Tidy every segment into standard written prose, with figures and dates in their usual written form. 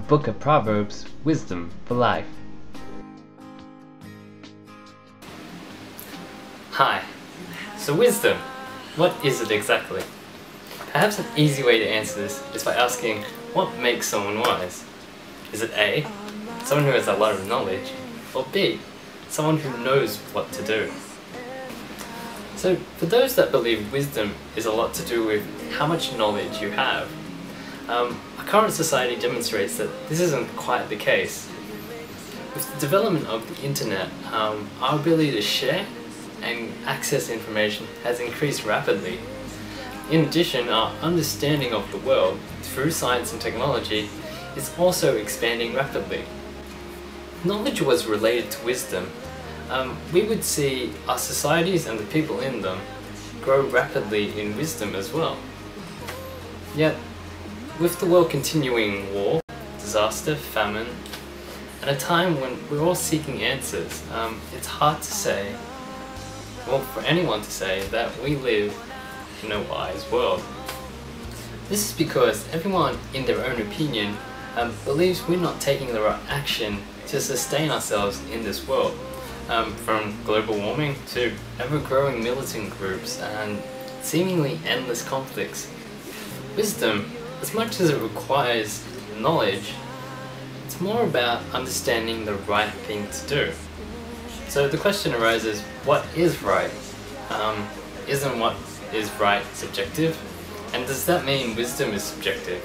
Book of Proverbs, Wisdom for Life. Hi. So wisdom, what is it exactly? Perhaps an easy way to answer this is by asking, what makes someone wise? Is it A, someone who has a lot of knowledge, or B, someone who knows what to do? So for those that believe wisdom is a lot to do with how much knowledge you have, our current society demonstrates that this isn't quite the case. With the development of the internet, our ability to share and access information has increased rapidly. In addition, our understanding of the world through science and technology is also expanding rapidly. If knowledge was related to wisdom, we would see our societies and the people in them grow rapidly in wisdom as well. Yet, with the world continuing war, disaster, famine, and a time when we're all seeking answers, it's hard to say, well, for anyone to say, that we live in a wise world. This is because everyone, in their own opinion, believes we're not taking the right action to sustain ourselves in this world. From global warming to ever-growing militant groups and seemingly endless conflicts. Wisdom, as much as it requires knowledge, it's more about understanding the right thing to do. So the question arises, what is right? Isn't what is right subjective? And does that mean wisdom is subjective?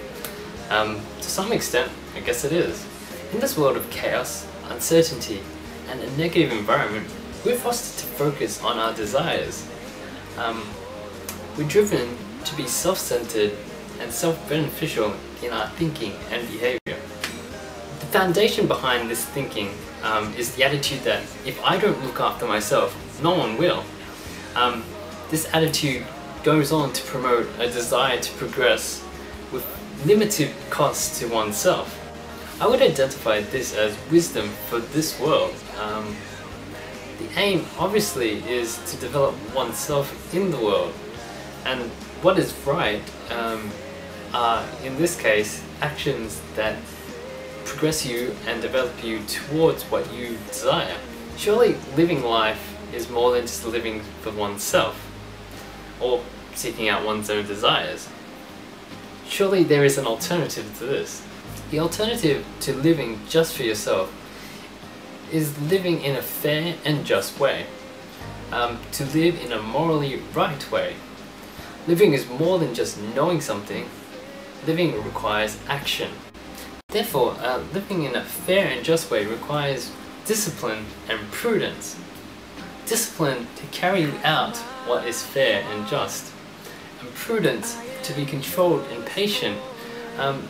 To some extent, I guess it is. In this world of chaos, uncertainty, and a negative environment, we're forced to focus on our desires. We're driven to be self-centered and self-beneficial in our thinking and behavior. The foundation behind this thinking is the attitude that if I don't look after myself, no one will. This attitude goes on to promote a desire to progress with limited cost to oneself. I would identify this as wisdom for this world. The aim, obviously, is to develop oneself in the world, and what is right are, in this case, actions that progress you and develop you towards what you desire. Surely living life is more than just living for oneself, or seeking out one's own desires. Surely there is an alternative to this. The alternative to living just for yourself is living in a fair and just way. To live in a morally right way. Living is more than just knowing something. Living requires action. Therefore, living in a fair and just way requires discipline and prudence. Discipline to carry out what is fair and just. And prudence to be controlled and patient,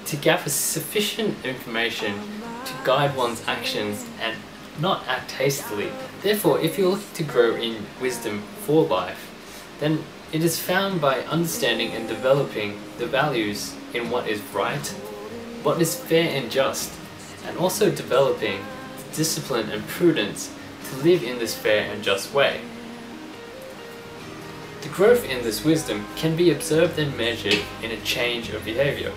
to gather sufficient information to guide one's actions and not act hastily. Therefore, if you're looking to grow in wisdom for life, then it is found by understanding and developing the values in what is right, what is fair and just, and also developing discipline and prudence to live in this fair and just way. The growth in this wisdom can be observed and measured in a change of behavior.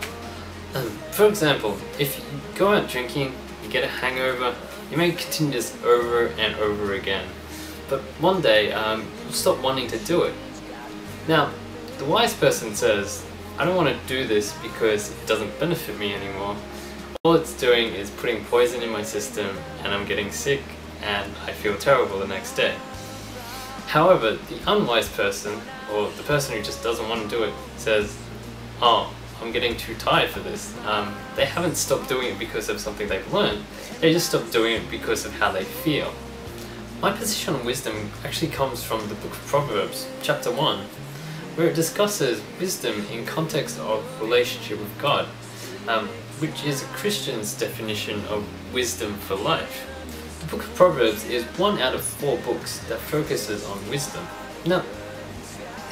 For example, if you go out drinking, you get a hangover, you may continue this over and over again. But one day, you'll stop wanting to do it. Now, the wise person says, I don't want to do this because it doesn't benefit me anymore. All it's doing is putting poison in my system and I'm getting sick and I feel terrible the next day. However, the unwise person, or the person who just doesn't want to do it, says, oh, I'm getting too tired for this. They haven't stopped doing it because of something they've learned, they just stopped doing it because of how they feel. My position on wisdom actually comes from the book of Proverbs, chapter 1, where it discusses wisdom in context of relationship with God, which is a Christian's definition of wisdom for life. The book of Proverbs is one out of 4 books that focuses on wisdom. Now,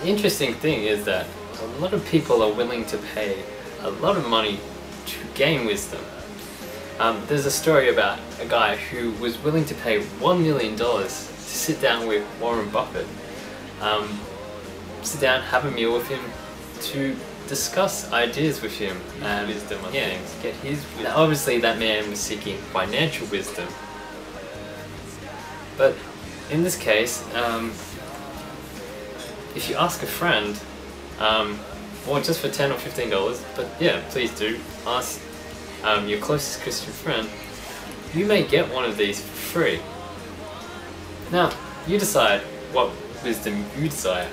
the interesting thing is that a lot of people are willing to pay a lot of money to gain wisdom. There's a story about a guy who was willing to pay $1 million to sit down with Warren Buffett, sit down, have a meal with him, to discuss ideas with him and wisdom on things. Get his wisdom. Now, obviously, that man was seeking financial wisdom, but in this case, if you ask a friend, or just for $10 or $15, but yeah, please do ask your closest Christian friend. You may get one of these for free. Now, you decide what wisdom you desire,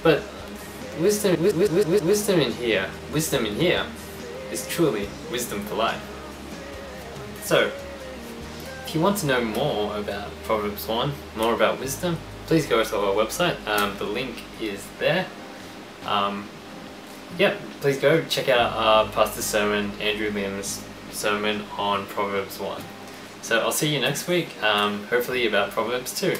but wisdom in here is truly wisdom for life. So, if you want to know more about Proverbs 1, more about wisdom, please go to our website. The link is there. Yeah, please go check out our pastor's sermon, Andrew Lim's sermon on Proverbs 1. So I'll see you next week, hopefully about Proverbs 2.